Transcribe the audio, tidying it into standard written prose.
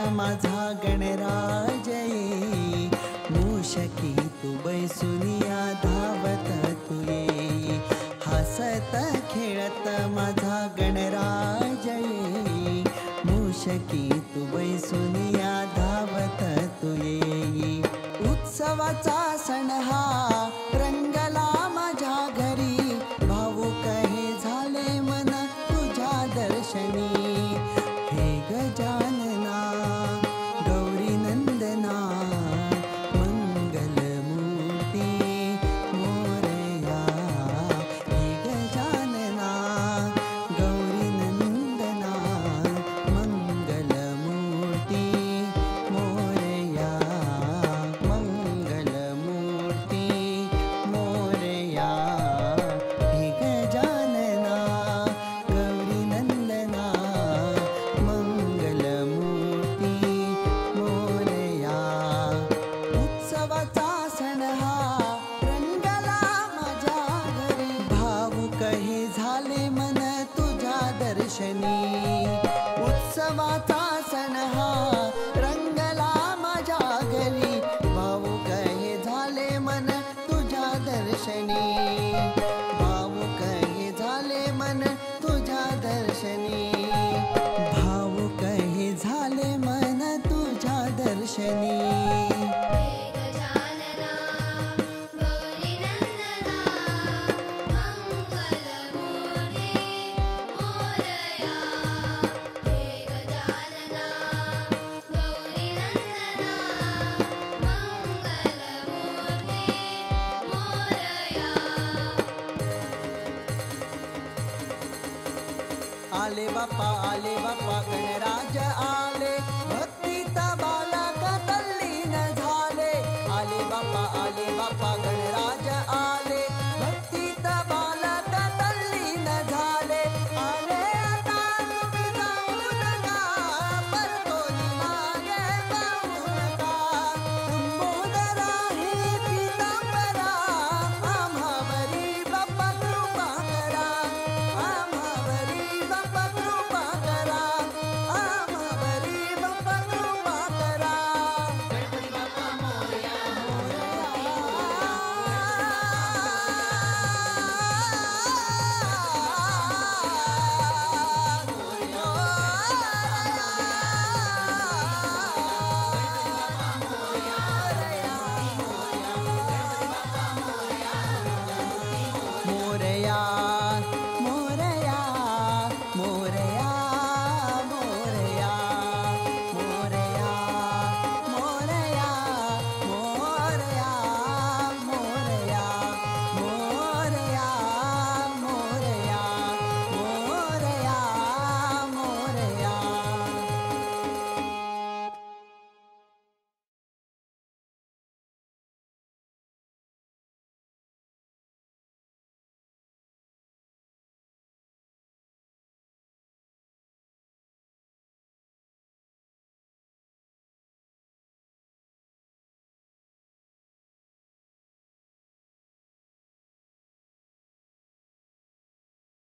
माझा गणराज ये, मूषकी तू बैसुनिया धावत तू ये, हसत खेळत माझा गणराज ये, मूषकी तू बैसुनिया धावत तू ये. उत्सवाचा सण हा रंगला माझ्या घरी, भावुक हे झाले मन तुझ्या दर्शनी. हे गजानना गौरी नंदना मंगलमूर्ती मोरया. हे गजानना गौरी नंदना मंगलमूर्ती मोरया, मंगलमूर्ती मोरया. हे गजानना गौरी नंदना मंगलमूर्ती मोरया. उत्सवाचा सण हा रंगला माझ्या घरी, भावुक हे झाले मन तुझ्या दर्शनी. उत्सवाचा सण हा रंगला माझ्या घरी, भावुक हे झाले मन तुझ्या दर्शनी. भावुक हे झाले मन तुझ्या दर्शनी, भावुक हे झाले मन तुझ्या दर्शनी. गजानना गौरी नंदना मंगलमूर्ती मोरया. हे गजानना गौरी नंदना मंगलमूर्ती मोरया. आले बाप्पा गणराज आले, भक्तीचा बालक तल्लीन झाले. आले बाप्पा